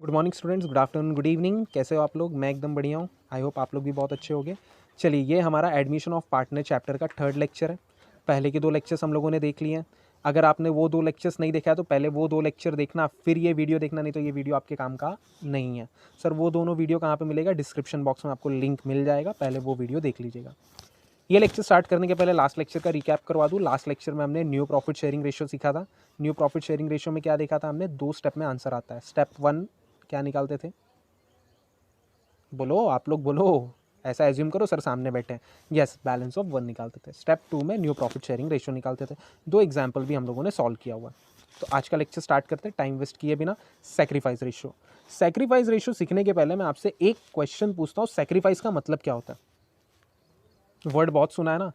Good morning students, good afternoon, good evening. कैसे हो आप लोग? मैं एकदम बढ़िया हूँ। आई होप आप लोग भी बहुत अच्छे होंगे। चलिए, ये हमारा एडमिशन ऑफ पार्टनर चैप्टर का थर्ड लेक्चर है। पहले के 2 लेक्चर्स हम लोगों ने देख लिए हैं। अगर आपने वो 2 लेक्चर्स नहीं देखा है तो पहले वो 2 लेक्चर देखना, फिर ये वीडियो देखना, नहीं तो ये वीडियो आपके काम का नहीं है। सर, वो दोनों वीडियो कहाँ पर मिलेगा? डिस्क्रिप्शन बॉक्स में आपको लिंक मिल जाएगा, पहले वो वीडियो देख लीजिएगा। ये लेक्चर स्टार्ट करने के पहले लास्ट लेक्चर का रिकैप करवा दूँ। लास्ट लेक्चर में हमने न्यू प्रॉफिट शेयरिंग रेशियो सीखा था। न्यू प्रॉफिट शेयरिंग रेशियो में क्या देखा था हमने? 2 स्टेप में आंसर आता है। स्टेप 1 क्या निकालते थे? बोलो, आप लोग बोलो। ऐसा एज्यूम करो सर सामने बैठे हैं। यस, बैलेंस ऑफ 1 निकालते थे। स्टेप 2 में न्यू प्रॉफिट शेयरिंग रेशियो निकालते थे। 2 एग्जाम्पल भी हम लोगों ने सॉल्व किया हुआ। तो आज का लेक्चर स्टार्ट करते हैं टाइम वेस्ट किए बिना। Sacrifice ratio. सैक्रिफाइस रेशियो सीखने के पहले मैं आपसे एक क्वेश्चन पूछता हूँ, सैक्रिफाइस का मतलब क्या होता है? वर्ड बहुत सुना है ना?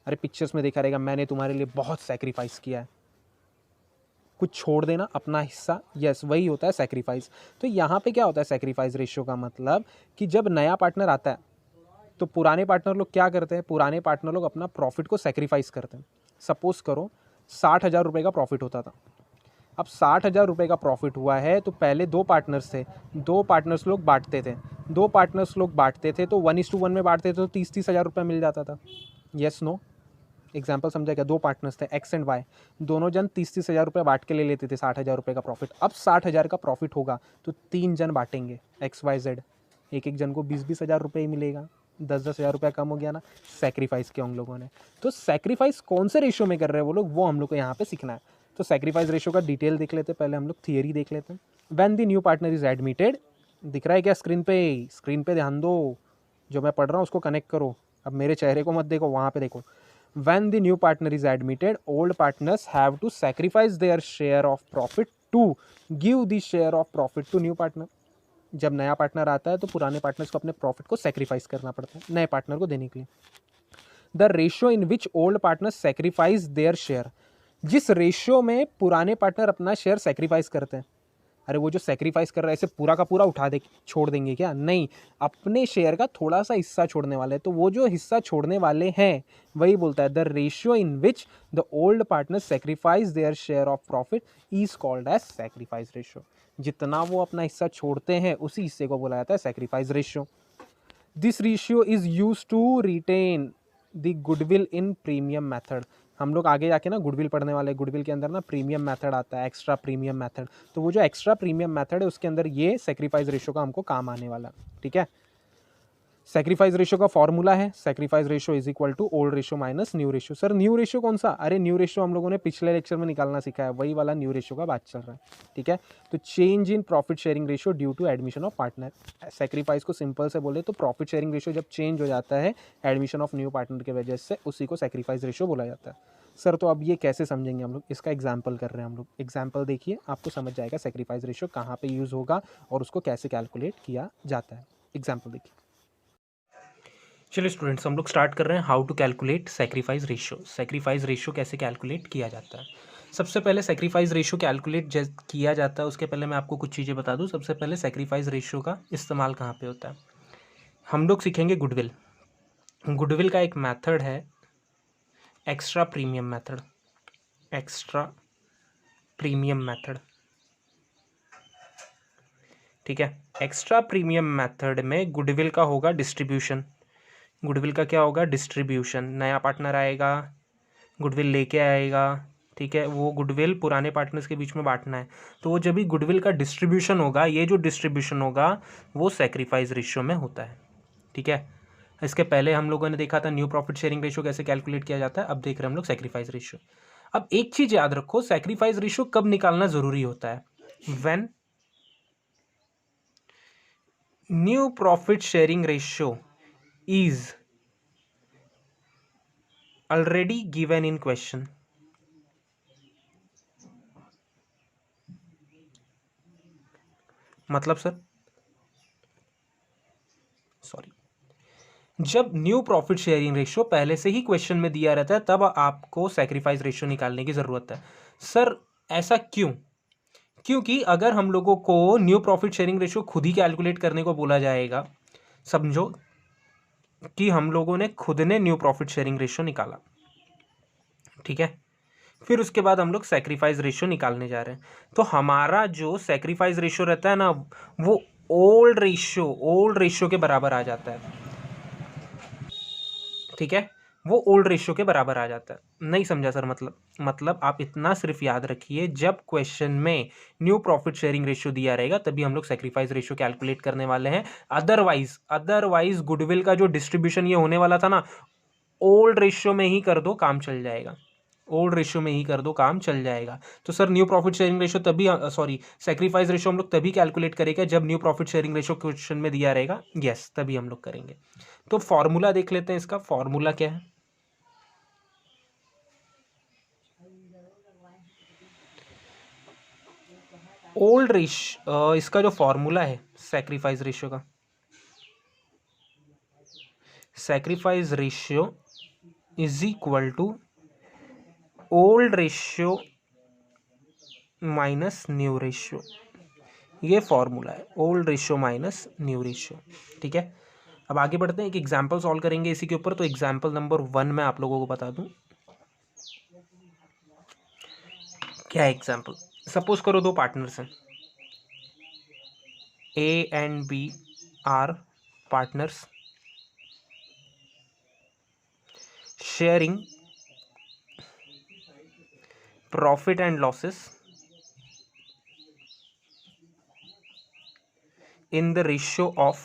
अरे पिक्चर्स में देखा रहेगा, मैंने तुम्हारे लिए बहुत सैक्रिफाइस किया है, कुछ छोड़ देना अपना हिस्सा। यस, वही होता है सैक्रिफाइस। तो यहाँ पे क्या होता है सैक्रिफाइस रेशियो का मतलब? कि जब नया पार्टनर आता है तो पुराने पार्टनर लोग क्या करते हैं? पुराने पार्टनर लोग अपना प्रॉफिट को सैक्रिफाइस करते हैं। सपोज करो 60,000 रुपये का प्रॉफिट होता था। अब 60,000 रुपये का प्रॉफिट हुआ है तो पहले 2 पार्टनर्स थे, 2 पार्टनर्स लोग बांटते थे। 2 पार्टनर्स लोग बांटते थे तो 1:1 में बांटते थे तो 30-30 हज़ार रुपये मिल जाता था। Yes no? एग्जाम्पल समझा क्या? 2 पार्टनर्स थे, एक्स एंड वाई। दोनों जन 30-30 हज़ार रुपये बांट के ले लेते थे 60,000 रुपये का प्रॉफिट। अब 60,000 का प्रॉफिट होगा तो 3 जन बांटेंगे, एक्स वाई जेड। एक एक जन को 20-20 हज़ार रुपये ही मिलेगा। 10-10 हज़ार रुपया कम हो गया ना? सेक्रीफाइस किया उन लोगों ने। तो सेक्रीफाइस कौन से रेशियो में कर रहे हैं वो लोग, वो हम लोग को यहाँ पे सीखना है। तो सेक्रीफाइस रेशियो का डिटेल देख लेते हैं। पहले हम लोग थियरी देख लेते हैं। When the new partner is admitted, दिख रहा है क्या स्क्रीन पे? स्क्रीन पे ध्यान दो, जो मैं पढ़ रहा हूँ उसको कनेक्ट करो। अब मेरे चेहरे को मत देखो, वहाँ पे देखो। When the new partner is admitted, old partners have to sacrifice their share of profit to give the share of profit to new partner. जब नया पार्टनर आता है तो पुराने पार्टनर्स को अपने प्रॉफिट को सेक्रीफाइस करना पड़ता है नए पार्टनर को देने के लिए। The ratio in which old partner sacrifice their share, जिस रेशियो में पुराने पार्टनर अपना शेयर सेक्रीफाइस करते हैं। अरे वो जो सेक्रीफाइस कर रहा है इसे पूरा का पूरा उठा दे छोड़ देंगे क्या? नहीं, अपने शेयर का थोड़ा सा हिस्सा छोड़ने वाले हैं। तो वो जो हिस्सा छोड़ने वाले हैं वही बोलता है the ratio in which the old partner sacrifice their share of profit is called as sacrifice ratio. जितना वो अपना हिस्सा छोड़ते हैं उसी हिस्से को बोला जाता है sacrifice ratio. This ratio is use to retain the goodwill in premium method. हम लोग आगे जाके ना गुडविल पढ़ने वाले। गुडविल के अंदर ना प्रीमियम मेथड आता है, एक्स्ट्रा प्रीमियम मेथड। तो वो जो एक्स्ट्रा प्रीमियम मेथड है उसके अंदर ये सेक्रीफाइस रेशियो का हमको काम आने वाला। ठीक है? सेक्रीफाइस रेशियो का फॉर्मूला है sacrifice ratio is equal to old ratio minus new ratio. Sir new ratio कौन सा? अरे न्यू रेशियो हम लोगों ने पिछले लेक्चर में निकालना सीखा है, वही वाला न्यू रेशियो का बात चल रहा है। ठीक है? तो change in profit sharing ratio due to admission of partner. Sacrifice को सिंपल से बोले तो प्रॉफिट शेयरिंग रेशियो जब चेंज हो जाता है एडमिशन ऑफ न्यू पार्टनर की वजह से, उसी को सेक्रीफाइस रेशियो बोला जाता है। सर तो अब ये कैसे समझेंगे हम लोग? इसका एग्जाम्पल कर रहे हैं हम लोग। एग्जाम्पल देखिए, आपको समझ जाएगा सेक्रीफाइस रेशियो कहाँ पे यूज़ होगा और उसको कैसे कैलकुलेट किया जाता है। एग्जाम्पल देखिए। चलिए स्टूडेंट्स, हम लोग स्टार्ट कर रहे हैं how to calculate sacrifice ratio. Sacrifice ratio कैसे कैलकुलेट किया जाता है? सबसे पहले सेक्रीफाइस रेशियो कैलकुलेट किया जाता है उसके पहले मैं आपको कुछ चीज़ें बता दूं। सबसे पहले सेक्रीफाइस रेशियो का इस्तेमाल कहाँ पे होता है? हम लोग सीखेंगे गुडविल। गुडविल का एक मेथड है extra premium method. Extra premium method, ठीक है? एक्स्ट्रा प्रीमियम मेथड में गुडविल का होगा डिस्ट्रीब्यूशन। गुडविल का क्या होगा? डिस्ट्रीब्यूशन। नया पार्टनर आएगा, गुडविल लेके आएगा, ठीक है? वो गुडविल पुराने पार्टनर्स के बीच में बांटना है। तो वो जब भी गुडविल का डिस्ट्रीब्यूशन होगा, ये जो डिस्ट्रीब्यूशन होगा वो सेक्रीफाइस रेशियो में होता है। ठीक है? इसके पहले हम लोगों ने देखा था न्यू प्रॉफिट शेयरिंग रेशियो कैसे कैलकुलेट किया जाता है। अब देख रहे हैं हम लोग सेक्रीफाइस रेशियो। अब एक चीज याद रखो, सेक्रीफाइस रेशियो कब निकालना जरूरी होता है? When new profit sharing ratio is already given in question। मतलब सर, सॉरी, जब न्यू प्रॉफिट शेयरिंग रेशियो पहले से ही क्वेश्चन में दिया रहता है तब आपको सेक्रीफाइस रेशियो निकालने की जरूरत है। सर ऐसा क्यों? क्योंकि अगर हम लोगों को न्यू प्रॉफिट शेयरिंग रेशियो खुद ही कैलकुलेट करने को बोला जाएगा, समझो कि हम लोगों ने खुद ने न्यू प्रॉफिट शेयरिंग रेशियो निकाला, ठीक है? फिर उसके बाद हम लोग सेक्रीफाइस रेशियो निकालने जा रहे हैं। तो हमारा जो सेक्रीफाइस रेशियो रहता है ना, वो ओल्ड रेशियो के बराबर आ जाता है। ठीक है, वो ओल्ड रेशियो के बराबर आ जाता है। नहीं समझा सर? मतलब आप इतना सिर्फ याद रखिए, जब क्वेश्चन में न्यू प्रॉफिट शेयरिंग रेशियो दिया रहेगा तभी हम लोग सेक्रीफाइस रेशियो कैलकुलेट करने वाले हैं। अदरवाइज गुडविल का जो डिस्ट्रीब्यूशन ये होने वाला था ना, ओल्ड रेशियो में ही कर दो, काम चल जाएगा। ओल्ड रेशियो में ही कर दो, काम चल जाएगा। तो sir new profit sharing ratio तभी, सॉरी, सेक्रीफाइस रेशियो हम लोग तभी कैलकुलेट करेंगे जब new profit sharing ratio question में दिया रहेगा। यस, तभी हम लोग करेंगे। तो फॉर्मूला देख लेते हैं। इसका फॉर्मूला क्या है? ओल्ड रेशियो, इसका जो फॉर्मूला है सेक्रीफाइस रेशियो का, sacrifice ratio is equal to old ratio minus new ratio. ये फॉर्मूला है, old ratio minus new ratio. ठीक है, अब आगे बढ़ते हैं, एक एग्जाम्पल सॉल्व करेंगे इसी के ऊपर। तो एग्जाम्पल नंबर 1 मैं आप लोगों को बता दूं क्या है एग्जाम्पल। सपोज करो दो पार्टनर्स हैं, A and B are partners sharing profit and losses in the ratio of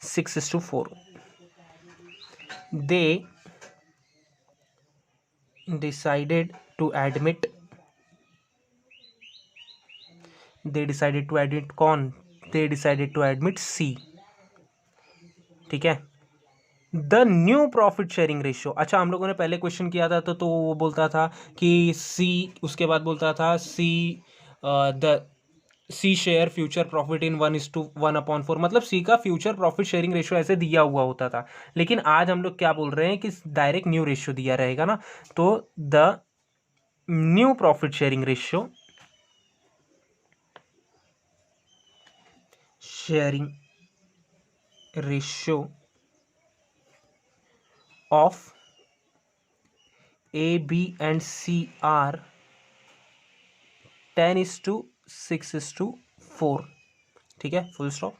6:4. They decided to admit कौन? They decided to admit C. ठीक है, the new profit sharing ratio. अच्छा, हम लोगों ने पहले क्वेश्चन किया था तो वो बोलता था कि सी, उसके बाद बोलता था C the C share future profit in 1:1/4, मतलब सी का फ्यूचर प्रॉफिट शेयरिंग रेशियो ऐसे दिया हुआ होता था। लेकिन आज हम लोग क्या बोल रहे हैं कि डायरेक्ट न्यू रेशियो दिया रहेगा ना, तो the new profit sharing ratio of A, B and C are 10:6:4। ठीक है, full stop.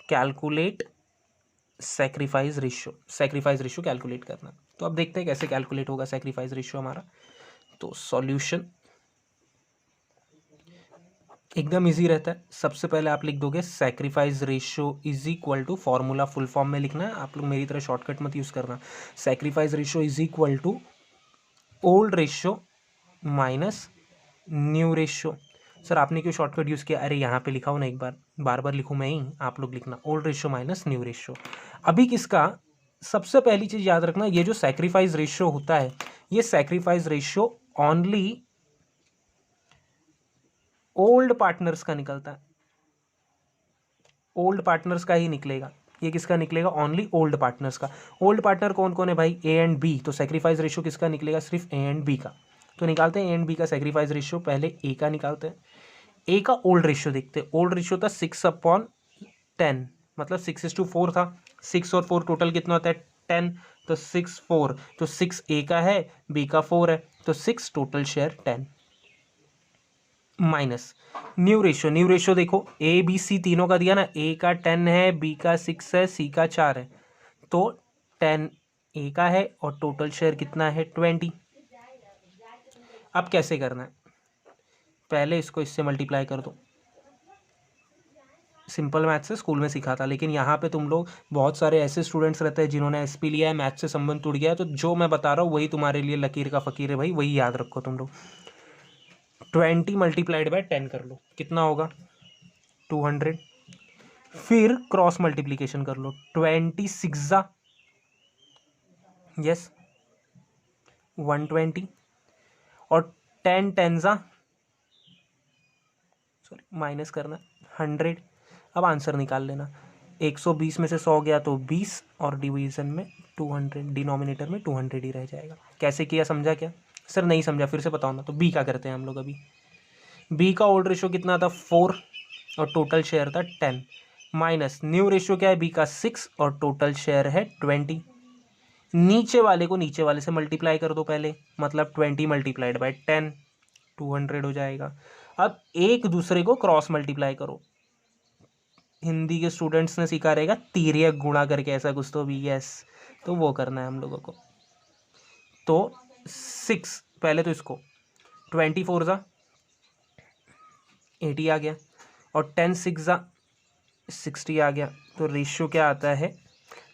Calculate sacrifice ratio calculate करना। तो अब देखते हैं कैसे कैलकुलेट होगा सेक्रीफाइस रेशियो हमारा। तो सॉल्यूशन एकदम इजी रहता है। सबसे पहले आप लिख दोगे sacrifice ratio is equal to, formula full form में लिखना है, आप लोग मेरी तरह शॉर्टकट मत यूज़ करना। Sacrifice ratio is equal to old ratio minus new ratio. Sir आपने क्यों शॉर्टकट यूज़ किया? अरे यहाँ पे लिखा हो ना, एक बार बार लिखूँ मैं ही, आप लोग लिखना old ratio minus new ratio. अभी किसका, सबसे पहली चीज़ याद रखना, ये जो सैक्रिफाइस रेशियो होता है, ये sacrifice ratio only old partners का निकलता है, ओल्ड पार्टनर्स का ही निकलेगा। ये किसका निकलेगा? ओनली ओल्ड पार्टनर्स का। ओल्ड पार्टनर कौन कौन है भाई? A and B. तो सैक्रिफाइस रेशियो किसका निकलेगा? सिर्फ ए एंड बी का। तो निकालते हैं ए एंड बी का सैक्रिफाइस रेशियो। पहले ए का निकालते हैं। ए का ओल्ड रेशियो देखते हैं। ओल्ड रेशियो था 6/10, मतलब 6:4 था। 6 और 4 टोटल कितना होता है? 10। तो 6 4, तो 6 ए का है, बी का 4 है, तो 6 total share 10 minus new ratio. New ratio देखो, ए बी सी तीनों का दिया ना, ए का 10 है, बी का 6 है, सी का 4 है, तो 10 ए का है और टोटल शेयर कितना है? 20। अब कैसे करना है? पहले इसको इससे मल्टीप्लाई कर दो। सिंपल मैथ से स्कूल में सीखा था, लेकिन यहाँ पे तुम लोग, बहुत सारे ऐसे स्टूडेंट्स रहते हैं जिन्होंने एसपी लिया है, मैथ से संबंध टूट गया है, तो जो मैं बता रहा हूँ वही तुम्हारे लिए लकीर का फ़कीर है भाई, वही याद रखो तुम लोग। 20 मल्टीप्लाइड बाय 10 कर लो, कितना होगा? 200। फिर क्रॉस मल्टीप्लीकेशन कर लो, 26 यस 120 और 10 10 सॉरी माइनस करना 100। अब आंसर निकाल लेना। 120 में से 100 गया तो 20 और डिवीजन में 200, डिनोमिनेटर में 200 ही रह जाएगा। कैसे किया, समझा क्या? सर नहीं समझा, फिर से बताओ ना। तो बी का करते हैं हम लोग अभी। बी का ओल्ड रेशियो कितना था? 4 और टोटल शेयर था 10 माइनस न्यू रेशियो क्या है? बी का 6 और टोटल शेयर है 20। नीचे वाले को नीचे वाले से मल्टीप्लाई कर दो पहले, मतलब 20 मल्टीप्लाइड बाई 10, 200 हो जाएगा। अब एक दूसरे को क्रॉस मल्टीप्लाई करो। हिंदी के स्टूडेंट्स ने सीखा रहेगा तिर्यक गुणा करके, ऐसा कुछ तो भी, यस, तो वो करना है हम लोगों को। तो 6, पहले तो इसको 24 ज़ा 80 आ गया, और 10 6 ज़ा 60 आ गया। तो रेशियो क्या आता है,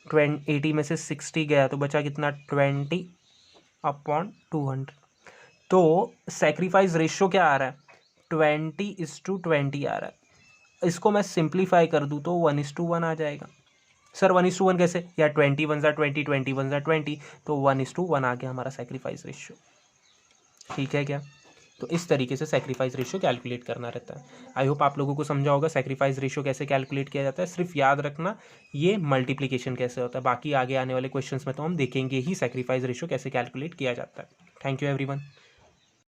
80 में से 60 गया तो बचा कितना, 20/200। तो सेक्रीफाइस रेशियो क्या आ रहा है, 20:20 आ रहा है। इसको मैं सिंप्लीफाई कर दूँ तो 1:1 आ जाएगा। सर 1:1 कैसे, या 21 ज़ा 20, 21 ज़ा 20, तो 1:1 आ गया हमारा सेक्रीफाइस रेशियो। ठीक है क्या? तो इस तरीके से सेक्रीफाइस रेशियो कैलकुलेट करना रहता है। आई होप आप लोगों को समझा होगा सेक्रीफाइस रेशियो कैसे कैलकुलेट किया जाता है। सिर्फ याद रखना ये मल्टीप्लिकेशन कैसे होता है, बाकी आगे आने वाले क्वेश्चंस में तो हम देखेंगे ही सेक्रीफाइस रेशियो कैसे कैलकुलेट किया जाता है। Thank you everyone.